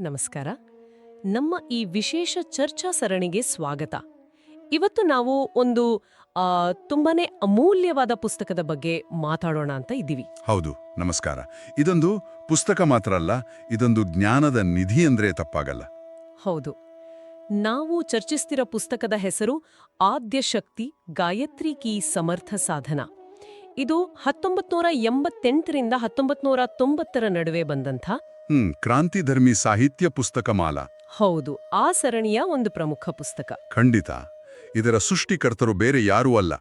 ನಮಸ್ಕಾರ. ನಮ್ಮ ಈ ವಿಶೇಷ ಚರ್ಚಾ ಸರಣಿಗೆ ಸ್ವಾಗತ. ಇವತ್ತು ನಾವು ಒಂದು ತುಂಬಾನೇ ಅಮೂಲ್ಯವಾದ ಪುಸ್ತಕದ ಬಗ್ಗೆ ಮಾತಾಡೋಣ ಅಂತ ಇದ್ದೀವಿ. ಹೌದು, ನಮಸ್ಕಾರ. ಇದೊಂದು ಪುಸ್ತಕ ಮಾತ್ರ ಅಲ್ಲ, ಇದೊಂದು ಜ್ಞಾನದ ನಿಧಿ ಅಂದ್ರೆ ತಪ್ಪಾಗಲ್ಲ. ಹೌದು, ನಾವು ಚರ್ಚಿಸ್ತಿರೋ ಪುಸ್ತಕದ ಹೆಸರು ಆದ್ಯಶಕ್ತಿ ಗಾಯತ್ರಿ ಕೀ ಸಮರ್ಥ ಸಾಧನ. ಇದು 1988ರಿಂದ 1990ರ ನಡುವೆ ಬಂದಂಥ ಕ್ರಾಂತಿಧರ್ಮಿ ಸಾಹಿತ್ಯ ಪುಸ್ತಕ ಮಾಲಾ. ಹೌದು, ಆ ಸರಣಿಯ ಒಂದು ಪ್ರಮುಖ ಪುಸ್ತಕ. ಖಂಡಿತ. ಇದರ ಸೃಷ್ಟಿಕರ್ತರು ಬೇರೆ ಯಾರೂ ಅಲ್ಲ,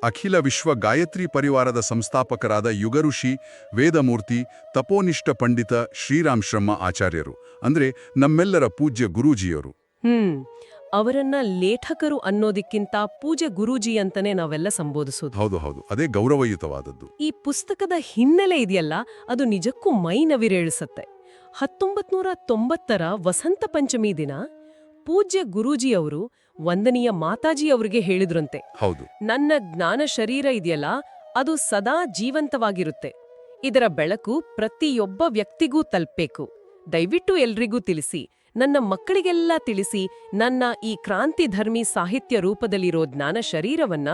ಅಖಿಲ ವಿಶ್ವ ಗಾಯತ್ರಿ ಪರಿವಾರದ ಸಂಸ್ಥಾಪಕರಾದ ಯುಗಋಷಿ, ವೇದಮೂರ್ತಿ, ತಪೋನಿಷ್ಠ ಪಂಡಿತ ಶ್ರೀರಾಮ್ ಶರ್ಮ ಆಚಾರ್ಯರು, ಅಂದ್ರೆ ನಮ್ಮೆಲ್ಲರ ಪೂಜ್ಯ ಗುರೂಜಿಯವರು. ಅವರನ್ನ ಲೇಖಕರು ಅನ್ನೋದಕ್ಕಿಂತ ಪೂಜ್ಯ ಗುರೂಜಿ ಅಂತಾನೆ ನಾವೆಲ್ಲ ಸಂಬೋಧಿಸೋದು. ಹೌದು ಹೌದು, ಅದೇ ಗೌರವಯುತವಾದದ್ದು. ಈ ಪುಸ್ತಕದ ಹಿನ್ನೆಲೆ ಇದೆಯಲ್ಲ, ಅದು ನಿಜಕ್ಕೂ ಮೈ ನವಿರೇಳಿಸತ್ತೆ. 1990ರ ವಸಂತ ಪಂಚಮಿ ದಿನ ಪೂಜ್ಯ ಗುರೂಜಿಯವರು ವಂದನೀಯ ಮಾತಾಜಿಯವರಿಗೆ ಹೇಳಿದ್ರಂತೆ, ಹೌದು, ನನ್ನ ಜ್ಞಾನ ಶರೀರ ಇದೆಯಲ್ಲ, ಅದು ಸದಾ ಜೀವಂತವಾಗಿರುತ್ತೆ. ಇದರ ಬೆಳಕು ಪ್ರತಿಯೊಬ್ಬ ವ್ಯಕ್ತಿಗೂ ತಲುಪಬೇಕು. ದಯವಿಟ್ಟು ಎಲ್ರಿಗೂ ತಿಳಿಸಿ, ನನ್ನ ಮಕ್ಕಳಿಗೆಲ್ಲ ತಿಳಿಸಿ, ನನ್ನ ಈ ಕ್ರಾಂತಿಧರ್ಮಿ ಸಾಹಿತ್ಯ ರೂಪದಲ್ಲಿರೋ ಜ್ಞಾನ ಶರೀರವನ್ನ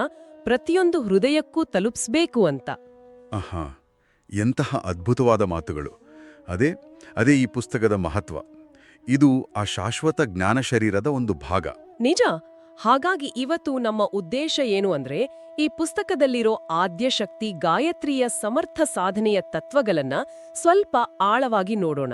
ಪ್ರತಿಯೊಂದು ಹೃದಯಕ್ಕೂ ತಲುಪಿಸ್ಬೇಕು ಅಂತ. ಆಹಾ, ಎಂತಹ ಅದ್ಭುತವಾದ ಮಾತುಗಳು. ಅದೇ ಈ ಪುಸ್ತಕದ ಮಹತ್ವ. ಇದು ಆ ಶಾಶ್ವತ ಜ್ಞಾನ ಶರೀರದ ಒಂದು ಭಾಗ. ನಿಜ. ಹಾಗಾಗಿ ಇವತ್ತು ನಮ್ಮ ಉದ್ದೇಶ ಏನು ಅಂದ್ರೆ, ಈ ಪುಸ್ತಕದಲ್ಲಿರೋ ಆದ್ಯಶಕ್ತಿ ಗಾಯತ್ರಿಯ ಸಮರ್ಥ ಸಾಧನೆಯ ತತ್ವಗಳನ್ನ ಸ್ವಲ್ಪ ಆಳವಾಗಿ ನೋಡೋಣ.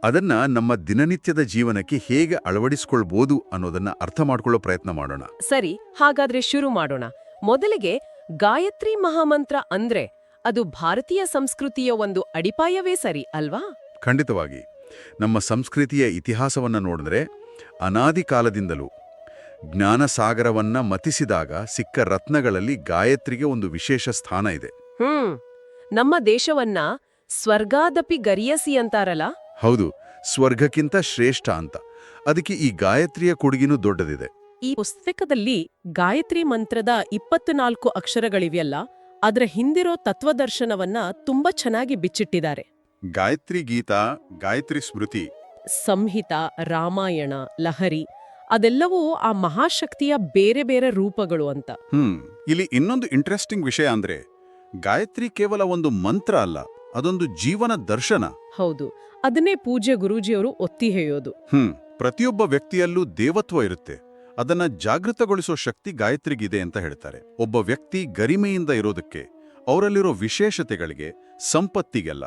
ಅದನ್ನ ನಮ್ಮ ದಿನನಿತ್ಯದ ಜೀವನಕ್ಕೆ ಹೇಗೆ ಅಳವಡಿಸಿಕೊಳ್ಬೋದು ಅನ್ನೋದನ್ನ ಅರ್ಥ ಮಾಡ್ಕೊಳ್ಳೋ ಪ್ರಯತ್ನ ಮಾಡೋಣ. ಸರಿ, ಹಾಗಾದ್ರೆ ಶುರು ಮಾಡೋಣ. ಮೊದಲಿಗೆ, ಗಾಯತ್ರಿ ಮಹಾಮಂತ್ರ ಅಂದ್ರೆ ಅದು ಭಾರತೀಯ ಸಂಸ್ಕೃತಿಯ ಒಂದು ಅಡಿಪಾಯವೇ ಸರಿ ಅಲ್ವಾ? ಖಂಡಿತವಾಗಿ. ನಮ್ಮ ಸಂಸ್ಕೃತಿಯ ಇತಿಹಾಸವನ್ನ ನೋಡಿದ್ರೆ, ಅನಾದಿ ಕಾಲದಿಂದಲೂ ಜ್ಞಾನಸಾಗರವನ್ನ ಮತಿಸಿದಾಗ ಸಿಕ್ಕ ರತ್ನಗಳಲ್ಲಿ ಗಾಯತ್ರಿಗೆ ಒಂದು ವಿಶೇಷ ಸ್ಥಾನ ಇದೆ. ನಮ್ಮ ದೇಶವನ್ನ ಸ್ವರ್ಗಾದಪಿ ಗರಿಯಸಿ ಅಂತಾರಲ್ಲ. ಹೌದು, ಸ್ವರ್ಗಕ್ಕಿಂತ ಶ್ರೇಷ್ಠ ಅಂತ. ಅದಕ್ಕೆ ಈ ಗಾಯತ್ರಿಯ ಕೊಡುಗಿನೂ ದೊಡ್ಡದಿದೆ. ಈ ಪುಸ್ತಕದಲ್ಲಿ ಗಾಯತ್ರಿ ಮಂತ್ರದ 24 ಅಕ್ಷರಗಳಿವೆಯಲ್ಲ, ಅದರ ಹಿಂದಿರೋ ತತ್ವದರ್ಶನವನ್ನ ತುಂಬಾ ಚೆನ್ನಾಗಿ ಬಿಚ್ಚಿಟ್ಟಿದ್ದಾರೆ. ಗಾಯತ್ರಿ ಗೀತಾ, ಗಾಯತ್ರಿ ಸ್ಮೃತಿ, ಸಂಹಿತ, ರಾಮಾಯಣ, ಲಹರಿ ಅದೆಲ್ಲವೂ ಆ ಮಹಾಶಕ್ತಿಯ ಬೇರೆ ಬೇರೆ ರೂಪಗಳು ಅಂತ. ಇಲ್ಲಿ ಇನ್ನೊಂದು ಇಂಟ್ರೆಸ್ಟಿಂಗ್ ವಿಷಯ ಅಂದ್ರೆ, ಗಾಯತ್ರಿ ಕೇವಲ ಒಂದು ಮಂತ್ರ ಅಲ್ಲ, ಅದೊಂದು ಜೀವನ ದರ್ಶನ. ಹೌದು, ಅದನ್ನೇ ಪೂಜ್ಯ ಗುರೂಜಿಯವರು ಒತ್ತಿ ಹೇಳೋದು. ಪ್ರತಿಯೊಬ್ಬ ವ್ಯಕ್ತಿಯಲ್ಲೂ ದೇವತ್ವ ಇರುತ್ತೆ, ಅದನ್ನ ಜಾಗೃತಗೊಳಿಸೋ ಶಕ್ತಿ ಗಾಯತ್ರಿಗಿದೆ ಅಂತ ಹೇಳ್ತಾರೆ. ಒಬ್ಬ ವ್ಯಕ್ತಿ ಗರಿಮೆಯಿಂದ ಇರೋದಕ್ಕೆ, ಅವರಲ್ಲಿರೋ ವಿಶೇಷತೆಗಳಿಗೆ, ಸಂಪತ್ತಿಗೆಲ್ಲ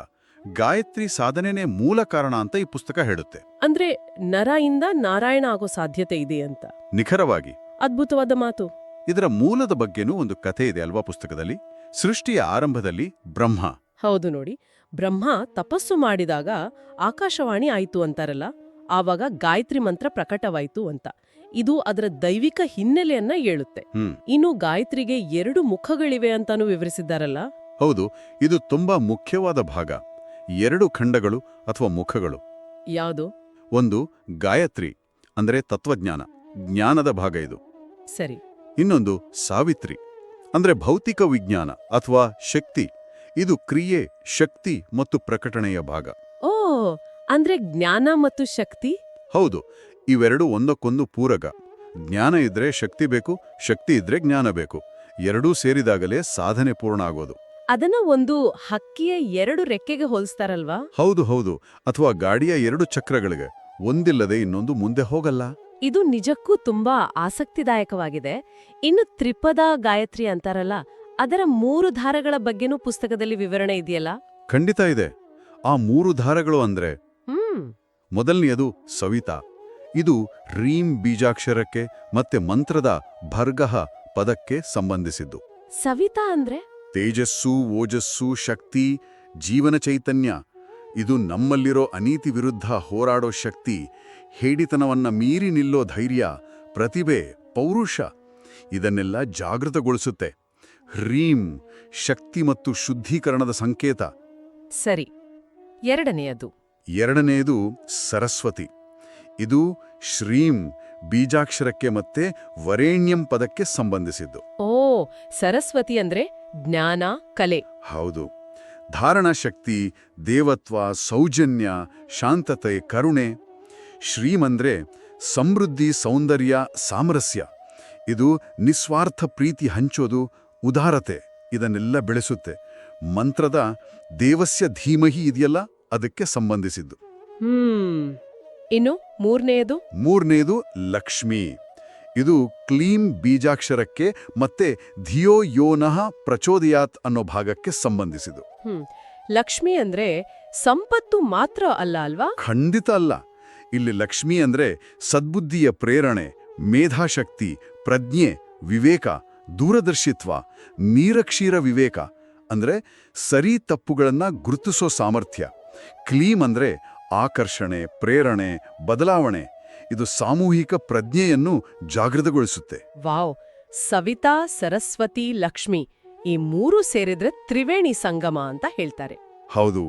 ಗಾಯತ್ರಿ ಸಾಧನೆನೇ ಮೂಲ ಕಾರಣ ಅಂತ ಈ ಪುಸ್ತಕ ಹೇಳುತ್ತೆ. ಅಂದ್ರೆ ನರಯಿಂದ ನಾರಾಯಣ ಆಗೋ ಸಾಧ್ಯತೆ ಇದೆ ಅಂತ. ನಿಖರವಾಗಿ. ಅದ್ಭುತವಾದ ಮಾತು. ಇದರ ಮೂಲದ ಬಗ್ಗೆನೂ ಒಂದು ಕಥೆ ಇದೆ ಅಲ್ವಾ ಪುಸ್ತಕದಲ್ಲಿ. ಸೃಷ್ಟಿಯ ಆರಂಭದಲ್ಲಿ ಬ್ರಹ್ಮ. ಹೌದು ನೋಡಿ, ಬ್ರಹ್ಮ ತಪಸ್ಸು ಮಾಡಿದಾಗ ಆಕಾಶವಾಣಿ ಆಯ್ತು ಅಂತಾರಲ್ಲ, ಆವಾಗ ಗಾಯತ್ರಿ ಮಂತ್ರ ಪ್ರಕಟವಾಯ್ತು ಅಂತ. ಇದು ಅದರ ದೈವಿಕ ಹಿನ್ನೆಲೆಯನ್ನ ಹೇಳುತ್ತೆ. ಇನ್ನು ಗಾಯತ್ರಿಗೆ 2 ಮುಖಗಳಿವೆ ಅಂತಾನೂ ವಿವರಿಸಿದ್ದಾರಲ್ಲ. ಹೌದು, ಇದು ತುಂಬಾ ಮುಖ್ಯವಾದ ಭಾಗ. 2 ಖಂಡಗಳು ಅಥವಾ ಮುಖಗಳು. ಯಾವುದು? ಒಂದು ಗಾಯತ್ರಿ ಅಂದ್ರೆ ತತ್ವಜ್ಞಾನ, ಜ್ಞಾನದ ಭಾಗ ಇದು. ಸರಿ. ಇನ್ನೊಂದು ಸಾವಿತ್ರಿ ಅಂದ್ರೆ ಭೌತಿಕ ವಿಜ್ಞಾನ ಅಥವಾ ಶಕ್ತಿ. ಇದು ಕ್ರಿಯೆ, ಶಕ್ತಿ ಮತ್ತು ಪ್ರಕಟಣೆಯ ಭಾಗ. ಓ, ಅಂದ್ರೆ ಜ್ಞಾನ ಮತ್ತು ಶಕ್ತಿ. ಹೌದು, ಇವೆರಡು ಒಂದಕ್ಕೊಂದು ಪೂರಕ. ಜ್ಞಾನ ಇದ್ರೆ ಶಕ್ತಿ ಬೇಕು, ಶಕ್ತಿ ಇದ್ರೆ ಜ್ಞಾನ ಬೇಕು. ಎರಡೂ ಸೇರಿದಾಗಲೇ ಸಾಧನೆ ಪೂರ್ಣ ಆಗೋದು. ಅದನ್ನ ಒಂದು ಹಕ್ಕಿಯ 2 ರೆಕ್ಕೆಗೆ ಹೋಲಿಸ್ತಾರಲ್ವಾ? ಹೌದು ಹೌದು, ಅಥವಾ ಗಾಡಿಯ 2 ಚಕ್ರಗಳಿಗೆ, ಒಂದಿಲ್ಲದೆ ಇನ್ನೊಂದು ಮುಂದೆ ಹೋಗಲ್ಲ. ಇದು ನಿಜಕ್ಕೂ ತುಂಬಾ ಆಸಕ್ತಿದಾಯಕವಾಗಿದೆ. ಇನ್ನು ತ್ರಿಪದ ಗಾಯತ್ರಿ ಅಂತಾರಲ್ಲ, ಅದರ 3 ಧಾರಗಳ ಬಗ್ಗೆನೂ ಪುಸ್ತಕದಲ್ಲಿ ವಿವರಣೆ ಇದೆಯಲ್ಲ? ಖಂಡಿತ ಇದೆ. ಆ 3 ಧಾರಗಳು ಅಂದ್ರೆ, ಮೊದಲನೆಯದು ಸವಿತಾ. ಇದು ರೀಂ ಬೀಜಾಕ್ಷರಕ್ಕೆ ಮತ್ತೆ ಮಂತ್ರದ ಭರ್ಗಹ ಪದಕ್ಕೆ ಸಂಬಂಧಿಸಿದ್ದು. ಸವಿತಾ ಅಂದ್ರೆ ತೇಜಸ್ಸು, ಓಜಸ್ಸು, ಶಕ್ತಿ, ಜೀವನ ಚೈತನ್ಯ. ಇದು ನಮ್ಮಲ್ಲಿರೋ ಅನೀತಿ ವಿರುದ್ಧ ಹೋರಾಡೋ ಶಕ್ತಿ, ಹೇಡಿತನವನ್ನ ಮೀರಿ ನಿಲ್ಲೋ ಧೈರ್ಯ, ಪ್ರತಿಭೆ, ಪೌರುಷ ಇದನ್ನೆಲ್ಲ ಜಾಗೃತಗೊಳಿಸುತ್ತೆ. ಹ್ರೀಂ ಶಕ್ತಿ ಮತ್ತು ಶುದ್ಧೀಕರಣದ ಸಂಕೇತ. ಸರಿ. ಎರಡನೆಯದು ಸರಸ್ವತಿ. ಇದು ಶ್ರೀಂ ಬೀಜಾಕ್ಷರಕ್ಕೆ ಮತ್ತೆ ವರೇಣ್ಯಂ ಪದಕ್ಕೆ ಸಂಬಂಧಿಸಿದ್ದು. ಓ, ಸರಸ್ವತಿ ಅಂದ್ರೆ ಜ್ಞಾನ, ಕಲೆ. ಹೌದು, ಧಾರಣಶಕ್ತಿ, ದೇವತ್ವ, ಸೌಜನ್ಯ, ಶಾಂತತೆ, ಕರುಣೆ. ಶ್ರೀಮಂದ್ರೆ ಸಮೃದ್ಧಿ, ಸೌಂದರ್ಯ, ಸಾಮರಸ್ಯ. ಇದು ನಿಸ್ವಾರ್ಥ ಪ್ರೀತಿ ಹಂಚೋದು, ಉದಾರತೆ ಇದನ್ನೆಲ್ಲ ಬೆಳೆಸುತ್ತೆ. ಮಂತ್ರದ ದೇವಸ್ಯ ಧೀಮಹಿ ಇದೆಯಲ್ಲ, ಅದಕ್ಕೆ ಸಂಬಂಧಿಸಿದ್ದು. ಇನ್ನು ಮೂರನೇದು ಲಕ್ಷ್ಮಿ. ಇದು ಕ್ಲೀಂ ಬೀಜಾಕ್ಷರಕ್ಕೆ ಮತ್ತೆ ಧಿಯೋ ಯೋನಃ ಪ್ರಚೋದಯಾತ್ ಅನ್ನೋ ಭಾಗಕ್ಕೆ ಸಂಬಂಧಿಸಿದ್ದು. ಲಕ್ಷ್ಮಿ ಅಂದ್ರೆ ಸಂಪತ್ತು ಮಾತ್ರ ಅಲ್ಲ ಅಲ್ವಾ? ಖಂಡಿತ ಅಲ್ಲ. ಇಲ್ಲಿ ಲಕ್ಷ್ಮಿ ಅಂದ್ರೆ ಸದ್ಬುದ್ಧಿಯ ಪ್ರೇರಣೆ, ಮೇಧಾಶಕ್ತಿ, ಪ್ರಜ್ಞೆ, ವಿವೇಕ, ದೂರದರ್ಶಿತ್ವ, ನೀರಕ್ಷೀರ ವಿವೇಕ ಅಂದ್ರೆ ಸರಿ ತಪ್ಪುಗಳನ್ನ ಗುರುತಿಸೋ ಸಾಮರ್ಥ್ಯ. ಕ್ಲೀಂ ಅಂದ್ರೆ ಆಕರ್ಷಣೆ, ಪ್ರೇರಣೆ, ಬದಲಾವಣೆ. ಇದು ಸಾಮೂಹಿಕ ಪ್ರಜ್ಞೆಯನ್ನು ಜಾಗೃತಗೊಳಿಸುತ್ತೆ. ವಾವ್! ಸವಿತಾ, ಸರಸ್ವತಿ, ಲಕ್ಷ್ಮಿ ಈ ಮೂರು ಸೇರಿದ್ರೆ ತ್ರಿವೇಣಿ ಸಂಗಮ ಅಂತ ಹೇಳ್ತಾರೆ. ಹೌದು,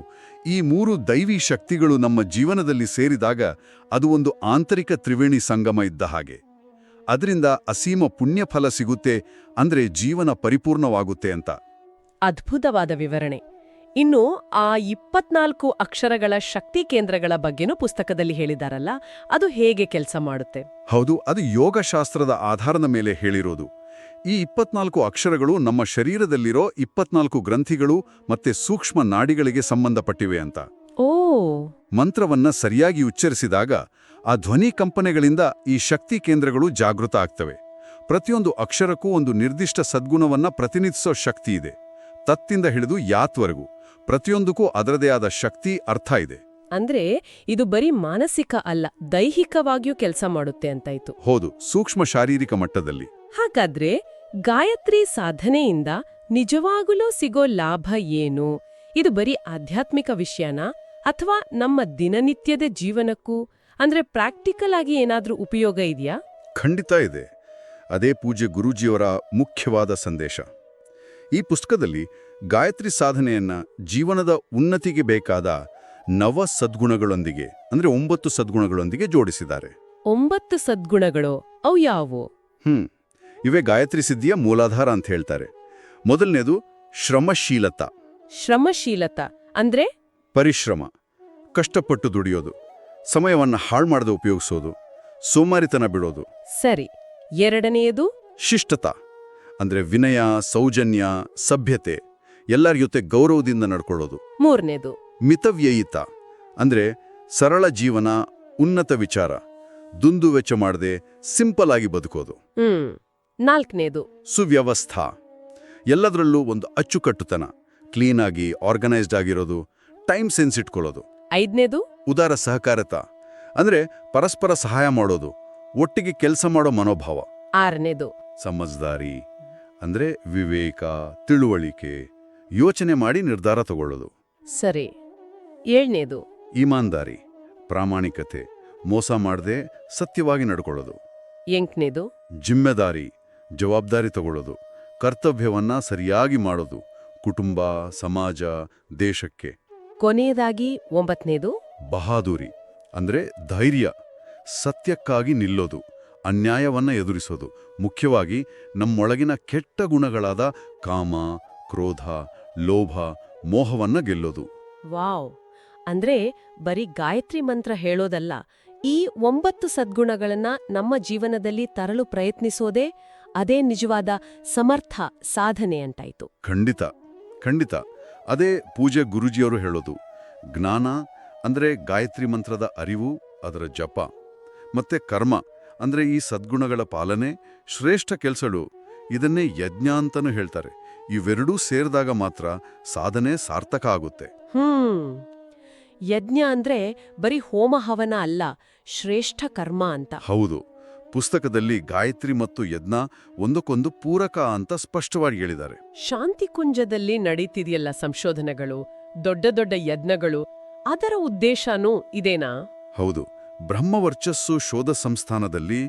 ಈ ಮೂರು ದೈವಿ ಶಕ್ತಿಗಳು ನಮ್ಮ ಜೀವನದಲ್ಲಿ ಸೇರಿದಾಗ ಅದು ಒಂದು ಆಂತರಿಕ ತ್ರಿವೇಣಿ ಸಂಗಮ ಇದ್ದ ಹಾಗೆ. ಅದರಿಂದ ಅಸೀಮ ಪುಣ್ಯಫಲ ಸಿಗುತ್ತೆ, ಅಂದ್ರೆ ಜೀವನ ಪರಿಪೂರ್ಣವಾಗುತ್ತೆ ಅಂತ. ಅದ್ಭುತವಾದ ವಿವರಣೆ. ಇನ್ನು ಆ 24 ಅಕ್ಷರಗಳ ಶಕ್ತಿ ಕೇಂದ್ರಗಳ ಬಗ್ಗೆನೂ ಪುಸ್ತಕದಲ್ಲಿ ಹೇಳಿದಾರಲ್ಲ, ಅದು ಹೇಗೆ ಕೆಲಸ ಮಾಡುತ್ತೆ? ಹೌದು, ಅದು ಯೋಗಶಾಸ್ತ್ರದ ಆಧಾರದ ಮೇಲೆ ಹೇಳಿರೋದು. ಈ 24 ಅಕ್ಷರಗಳು ನಮ್ಮ ಶರೀರದಲ್ಲಿರೋ 24 ಗ್ರಂಥಿಗಳು ಮತ್ತೆ ಸೂಕ್ಷ್ಮ ನಾಡಿಗಳಿಗೆ ಸಂಬಂಧಪಟ್ಟಿವೆ ಅಂತ. ಓ! ಮಂತ್ರವನ್ನ ಸರಿಯಾಗಿ ಉಚ್ಚರಿಸಿದಾಗ ಆ ಧ್ವನಿ ಕಂಪನೆಗಳಿಂದ ಈ ಶಕ್ತಿ ಕೇಂದ್ರಗಳು ಜಾಗೃತ ಆಗ್ತವೆ. ಪ್ರತಿಯೊಂದು ಅಕ್ಷರಕ್ಕೂ ಒಂದು ನಿರ್ದಿಷ್ಟ ಸದ್ಗುಣವನ್ನ ಪ್ರತಿನಿಧಿಸೋ ಶಕ್ತಿ ಇದೆ. ತತ್ತಿಂದ ಹಿಡಿದು ಯಾತ್ವರೆಗೂ ಪ್ರತಿಯೊಂದಕ್ಕೂ ಅದರದೇ ಆದ ಶಕ್ತಿ, ಅರ್ಥ ಇದೆ. ಅಂದ್ರೆ ಇದು ಬರೀ ಮಾನಸಿಕ ಅಲ್ಲ, ದೈಹಿಕವಾಗಿಯೂ ಕೆಲಸ ಮಾಡುತ್ತೆ ಅಂತಾಯ್ತು. ಹೌದು, ಸೂಕ್ಷ್ಮ ಶಾರೀರಿಕ ಮಟ್ಟದಲ್ಲಿ. ಹಾಗಾದ್ರೆ ಗಾಯತ್ರಿ ಸಾಧನೆಯಿಂದ ನಿಜವಾಗಲೂ ಸಿಗೋ ಲಾಭ ಏನು? ಇದು ಬರೀ ಆಧ್ಯಾತ್ಮಿಕ ವಿಷಯನಾ ಅಥವಾ ನಮ್ಮ ದಿನನಿತ್ಯದ ಜೀವನಕ್ಕೂ, ಅಂದ್ರೆ ಪ್ರಾಕ್ಟಿಕಲ್ ಆಗಿ ಏನಾದ್ರೂ ಉಪಯೋಗ ಇದೆಯಾ? ಖಂಡಿತ ಇದೆ. ಅದೇ ಪೂಜ್ಯ ಗುರೂಜಿಯವರ ಮುಖ್ಯವಾದ ಸಂದೇಶ. ಈ ಪುಸ್ತಕದಲ್ಲಿ ಗಾಯತ್ರಿ ಸಾಧನೆಯನ್ನ ಜೀವನದ ಉನ್ನತಿಗೆ ಬೇಕಾದ ನವ ಸದ್ಗುಣಗಳೊಂದಿಗೆ, ಅಂದ್ರೆ 9 ಸದ್ಗುಣಗಳೊಂದಿಗೆ ಜೋಡಿಸಿದ್ದಾರೆ. 9 ಸದ್ಗುಣಗಳು ಅವು ಯಾವುವು? ಇವೇ ಗಾಯತ್ರಿ ಸಿದ್ಧಿಯ ಮೂಲಾಧಾರ ಅಂತ ಹೇಳ್ತಾರೆ. ಮೊದಲನೇದು ಶ್ರಮಶೀಲತಾ. ಶ್ರಮಶೀಲತಾ ಅಂದ್ರೆ ಪರಿಶ್ರಮ, ಕಷ್ಟಪಟ್ಟು ದುಡಿಯೋದು, ಸಮಯವನ್ನ ಹಾಳು ಮಾಡದೆ ಉಪಯೋಗಿಸೋದು, ಸೋಮಾರಿತನ ಬಿಡೋದು. ಸರಿ. ಎರಡನೆಯದು ಶಿಷ್ಟತಾ ಅಂದ್ರೆ ವಿನಯ, ಸೌಜನ್ಯ, ಸಭ್ಯತೆ, ಎಲ್ಲರ ಜೊತೆ ಗೌರವದಿಂದ ನಡ್ಕೊಳ್ಳೋದು. ಮೂರನೇದು ಮಿತವ್ಯಯಿತ ಅಂದ್ರೆ ಸರಳ ಜೀವನ, ಉನ್ನತ ವಿಚಾರ, ದುಂದುವೆಚ್ಚ ಮಾಡದೆ ಸಿಂಪಲ್ ಆಗಿ ಬದುಕೋದು. ನಾಲ್ಕನೇದು ಸುವ್ಯವಸ್ಥಾ, ಎಲ್ಲದರಲ್ಲೂ ಒಂದು ಅಚ್ಚುಕಟ್ಟುತನ, ಕ್ಲೀನಾಗಿ ಆರ್ಗನೈಸ್ಡ್ ಆಗಿರೋದು, ಟೈಮ್ ಸೆನ್ಸ್ ಇಟ್ಕೊಳ್ಳೋದು. ಐದನೇದು ಉದಾರ ಸಹಕಾರತ ಅಂದ್ರೆ ಪರಸ್ಪರ ಸಹಾಯ ಮಾಡೋದು, ಒಟ್ಟಿಗೆ ಕೆಲಸ ಮಾಡೋ ಮನೋಭಾವ. ಆರನೇದು ಸಮಜ್ದಾರಿ ಅಂದ್ರೆ ವಿವೇಕ, ತಿಳುವಳಿಕೆ, ಯೋಚನೆ ಮಾಡಿ ನಿರ್ಧಾರ ತಗೊಳ್ಳೋದು. ಸರಿ. ಏಳನೇದು ಈಮಾನ್ದಾರಿ, ಪ್ರಾಮಾಣಿಕತೆ, ಮೋಸ ಮಾಡದೆ ಸತ್ಯವಾಗಿ ನಡ್ಕೊಳ್ಳೋದು. ಎಂಟನೇದು ಜಿಮ್ಮೆದಾರಿ, ಜವಾಬ್ದಾರಿ ತಗೊಳ್ಳೋದು, ಕರ್ತವ್ಯವನ್ನ ಸರಿಯಾಗಿ ಮಾಡೋದು, ಕುಟುಂಬ, ಸಮಾಜ, ದೇಶಕ್ಕೆ. ಕೊನೆಯದಾಗಿ 9ನೇದು ಬಹಾದೂರಿ ಅಂದ್ರೆ ಧೈರ್ಯ, ಸತ್ಯಕ್ಕಾಗಿ ನಿಲ್ಲೋದು, ಅನ್ಯಾಯವನ್ನ ಎದುರಿಸೋದು, ಮುಖ್ಯವಾಗಿ ನಮ್ಮೊಳಗಿನ ಕೆಟ್ಟ ಗುಣಗಳಾದ ಕಾಮ, ಕ್ರೋಧ, ಲೋಭ, ಮೋಹವನ್ನ ಗೆಲ್ಲೋದು. ವಾವ್! ಅಂದ್ರೆ ಬರೀ ಗಾಯತ್ರಿ ಮಂತ್ರ ಹೇಳೋದಲ್ಲ, ಈ 9 ಸದ್ಗುಣಗಳನ್ನ ನಮ್ಮ ಜೀವನದಲ್ಲಿ ತರಲು ಪ್ರಯತ್ನಿಸೋದೇ ಅದೇ ನಿಜವಾದ ಸಮರ್ಥ ಸಾಧನೆ ಅಂತಾಯ್ತು. ಖಂಡಿತ ಖಂಡಿತ. ಅದೇ ಪೂಜ್ಯ ಗುರೂಜಿಯವರು ಹೇಳೋದು. ಜ್ಞಾನ ಅಂದ್ರೆ ಗಾಯತ್ರಿ ಮಂತ್ರದ ಅರಿವು, ಅದರ ಜಪ, ಮತ್ತೆ ಕರ್ಮ ಅಂದ್ರೆ ಈ ಸದ್ಗುಣಗಳ ಪಾಲನೆ, ಶ್ರೇಷ್ಠ ಕೆಲಸಗಳು, ಇದನ್ನೇ ಯಜ್ಞ ಅಂತನೂ ಹೇಳ್ತಾರೆ. ಇವೆರಡೂ ಸೇರಿದಾಗ ಮಾತ್ರ ಸಾಧನೆ ಸಾರ್ಥಕ ಆಗುತ್ತೆ. ಯಜ್ಞ ಅಂದ್ರೆ ಬರೀ ಹೋಮ ಹವನ ಅಲ್ಲ, ಶ್ರೇಷ್ಠ ಕರ್ಮ ಅಂತ. ಹೌದು, ಪುಸ್ತಕದಲ್ಲಿ ಗಾಯತ್ರಿ ಮತ್ತು ಯಜ್ಞ ಒಂದಕ್ಕೊಂದು ಪೂರಕ ಅಂತ ಸ್ಪಷ್ಟವಾಗಿ ಹೇಳಿದ್ದಾರೆ. ಶಾಂತಿಕುಂಜದಲ್ಲಿ ನಡೀತಿದೆಯಲ್ಲ ಸಂಶೋಧನೆಗಳು, ದೊಡ್ಡ ದೊಡ್ಡ ಯಜ್ಞಗಳು, ಅದರ ಉದ್ದೇಶನೂ ಇದೇನಾ? ಹೌದು, ಬ್ರಹ್ಮವರ್ಚಸ್ಸು ಶೋಧ ಸಂಸ್ಥಾನದಲ್ಲಿ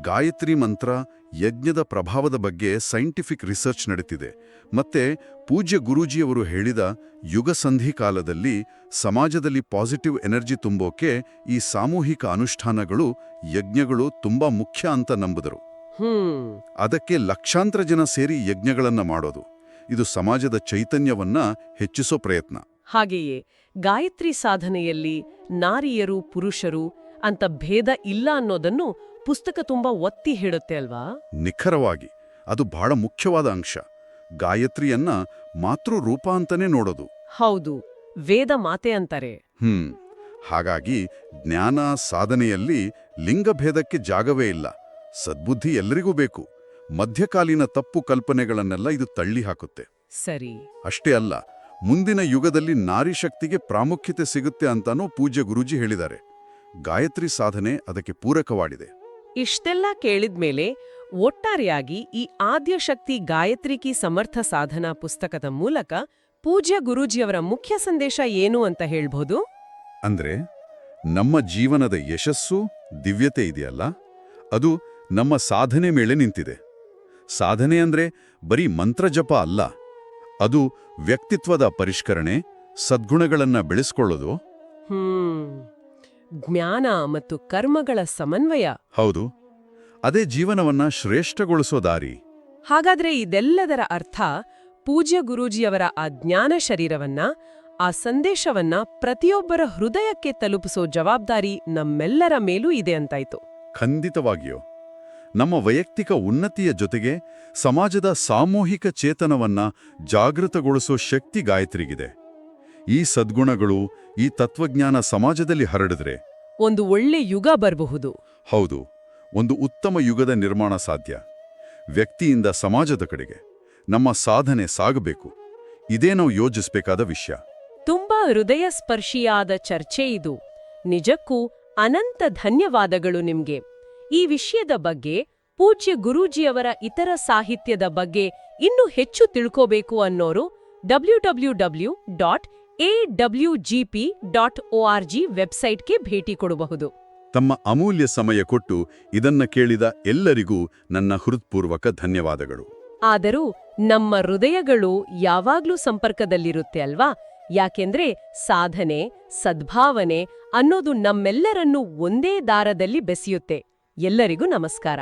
ಗಾಯತ್ರಿ ಮಂತ್ರ ಯಜ್ಞದ ಪ್ರಭಾವದ ಬಗ್ಗೆ ಸೈಂಟಿಫಿಕ್ ರಿಸರ್ಚ್ ನಡೀತಿದೆ. ಮತ್ತೆ ಪೂಜ್ಯ ಗುರೂಜಿಯವರು ಹೇಳಿದ ಯುಗಸಂಧಿ ಕಾಲದಲ್ಲಿ ಸಮಾಜದಲ್ಲಿ ಪಾಸಿಟಿವ್ ಎನರ್ಜಿ ತುಂಬೋಕೆ ಈ ಸಾಮೂಹಿಕ ಅನುಷ್ಠಾನಗಳು, ಯಜ್ಞಗಳು ತುಂಬಾ ಮುಖ್ಯ ಅಂತ ನಂಬಿದರು. ಅದಕ್ಕೆ ಲಕ್ಷಾಂತರ ಜನ ಸೇರಿ ಯಜ್ಞಗಳನ್ನ ಮಾಡೋದು, ಇದು ಸಮಾಜದ ಚೈತನ್ಯವನ್ನ ಹೆಚ್ಚಿಸೋ ಪ್ರಯತ್ನ. ಹಾಗೆಯೇ ಗಾಯತ್ರಿ ಸಾಧನೆಯಲ್ಲಿ ನಾರಿಯರು ಪುರುಷರು ಅಂತ ಭೇದ ಇಲ್ಲ ಅನ್ನೋದನ್ನು ಪುಸ್ತಕ ತುಂಬಾ ಒತ್ತಿ ಹೇಳುತ್ತೆ ಅಲ್ವಾ? ನಿಖರವಾಗಿ ಅದು ಬಹಳ ಮುಖ್ಯವಾದ ಅಂಶ. ಗಾಯತ್ರಿಯನ್ನ ಮಾತೃ ರೂಪ ಅಂತಾನೆ ನೋಡೋದು. ಹೌದು, ವೇದ ಮಾತೆ ಅಂತಾರೆ. ಹಾಗಾಗಿ ಜ್ಞಾನ ಸಾಧನೆಯಲ್ಲಿ ಲಿಂಗಭೇದಕ್ಕೆ ಜಾಗವೇ ಇಲ್ಲ. ಸದ್ಬುದ್ಧಿ ಎಲ್ಲರಿಗೂ ಬೇಕು. ಮಧ್ಯಕಾಲೀನ ತಪ್ಪು ಕಲ್ಪನೆಗಳನ್ನೆಲ್ಲ ಇದು ತಳ್ಳಿ ಹಾಕುತ್ತೆ. ಸರಿ. ಅಷ್ಟೇ ಅಲ್ಲ, ಮುಂದಿನ ಯುಗದಲ್ಲಿ ನಾರಿ ಶಕ್ತಿಗೆ ಪ್ರಾಮುಖ್ಯತೆ ಸಿಗುತ್ತೆ ಅಂತಾನೂ ಪೂಜ್ಯ ಗುರೂಜಿ ಹೇಳಿದ್ದಾರೆ. ಗಾಯತ್ರಿ ಸಾಧನೆ ಅದಕ್ಕೆ ಪೂರಕವಾಗಿದೆ. ಇಷ್ಟೆಲ್ಲ ಕೇಳಿದ್ಮೇಲೆ ಒಟ್ಟಾರೆಯಾಗಿ ಈ ಆದ್ಯಶಕ್ತಿ ಗಾಯತ್ರಿ ಕಿ ಸಮರ್ಥ ಸಾಧನಾ ಪುಸ್ತಕದ ಮೂಲಕ ಪೂಜ್ಯ ಗುರೂಜಿಯವರ ಮುಖ್ಯ ಸಂದೇಶ ಏನು ಅಂತ ಹೇಳ್ಬೋದು? ಅಂದ್ರೆ ನಮ್ಮ ಜೀವನದ ಯಶಸ್ಸು ದಿವ್ಯತೆ ಇದೆಯಲ್ಲ, ಅದು ನಮ್ಮ ಸಾಧನೆ ಮೇಲೆ ನಿಂತಿದೆ. ಸಾಧನೆ ಅಂದ್ರೆ ಬರೀ ಮಂತ್ರಜಪ ಅಲ್ಲ, ಅದು ವ್ಯಕ್ತಿತ್ವದ ಪರಿಷ್ಕರಣೆ, ಸದ್ಗುಣಗಳನ್ನ ಬೆಳೆಸ್ಕೊಳ್ಳೋದು. ಜ್ಞಾನ ಮತ್ತು ಕರ್ಮಗಳ ಸಮನ್ವಯ. ಹೌದು, ಅದೇ ಜೀವನವನ್ನ ಶ್ರೇಷ್ಠಗೊಳಿಸೋ ದಾರಿ. ಹಾಗಾದ್ರೆ ಇದೆಲ್ಲದರ ಅರ್ಥ ಪೂಜ್ಯ ಗುರೂಜಿಯವರ ಆ ಜ್ಞಾನ ಶರೀರವನ್ನ, ಆ ಸಂದೇಶವನ್ನ ಪ್ರತಿಯೊಬ್ಬರ ಹೃದಯಕ್ಕೆ ತಲುಪಿಸೋ ಜವಾಬ್ದಾರಿ ನಮ್ಮೆಲ್ಲರ ಮೇಲೂ ಇದೆ ಅಂತಾಯ್ತು. ಖಂಡಿತವಾಗಿಯೋ. ನಮ್ಮ ವೈಯಕ್ತಿಕ ಉನ್ನತಿಯ ಜೊತೆಗೆ ಸಮಾಜದ ಸಾಮೂಹಿಕ ಚೇತನವನ್ನ ಜಾಗೃತಗೊಳಿಸೋ ಶಕ್ತಿ ಗಾಯತ್ರಿಗಿದೆ. ಈ ಸದ್ಗುಣಗಳು, ಈ ತತ್ವಜ್ಞಾನ ಸಮಾಜದಲ್ಲಿ ಹರಡಿದ್ರೆ ಒಂದು ಒಳ್ಳೆ ಯುಗ ಬರಬಹುದು. ಹೌದು, ಒಂದು ಉತ್ತಮ ಯುಗದ ನಿರ್ಮಾಣ ಸಾಧ್ಯ. ವ್ಯಕ್ತಿಯಿಂದ ಸಮಾಜದ ಕಡೆಗೆ ನಮ್ಮ ಸಾಧನೆ ಸಾಗಬೇಕು. ಇದೇ ನಾವು ಯೋಚಿಸಬೇಕಾದ ವಿಷಯ. ತುಂಬಾ ಹೃದಯ ಸ್ಪರ್ಶಿಯಾದ ಚರ್ಚೆ ಇದು. ನಿಜಕ್ಕೂ ಅನಂತ ಧನ್ಯವಾದಗಳು ನಿಮ್ಗೆ. ಈ ವಿಷಯದ ಬಗ್ಗೆ, ಪೂಜ್ಯ ಗುರೂಜಿಯವರ ಇತರ ಸಾಹಿತ್ಯದ ಬಗ್ಗೆ ಇನ್ನೂ ಹೆಚ್ಚು ತಿಳ್ಕೋಬೇಕು ಅನ್ನೋರು www.awgp.org ವೆಬ್ಸೈಟ್ಗೆ ಭೇಟಿ ಕೊಡಬಹುದು. ತಮ್ಮ ಅಮೂಲ್ಯ ಸಮಯ ಕೊಟ್ಟು ಇದನ್ನ ಕೇಳಿದ ಎಲ್ಲರಿಗೂ ನನ್ನ ಹೃತ್ಪೂರ್ವಕ ಧನ್ಯವಾದಗಳು. ಆದರೂ ನಮ್ಮ ಹೃದಯಗಳು ಯಾವಾಗ್ಲೂ ಸಂಪರ್ಕದಲ್ಲಿರುತ್ತೆ ಅಲ್ವಾ? ಯಾಕೆಂದ್ರೆ ಸಾಧನೆ, ಸದ್ಭಾವನೆ ಅನ್ನೋದು ನಮ್ಮೆಲ್ಲರನ್ನೂ ಒಂದೇ ದಾರದಲ್ಲಿ ಬೆಸೆಯುತ್ತೆ. ಎಲ್ಲರಿಗೂ ನಮಸ್ಕಾರ.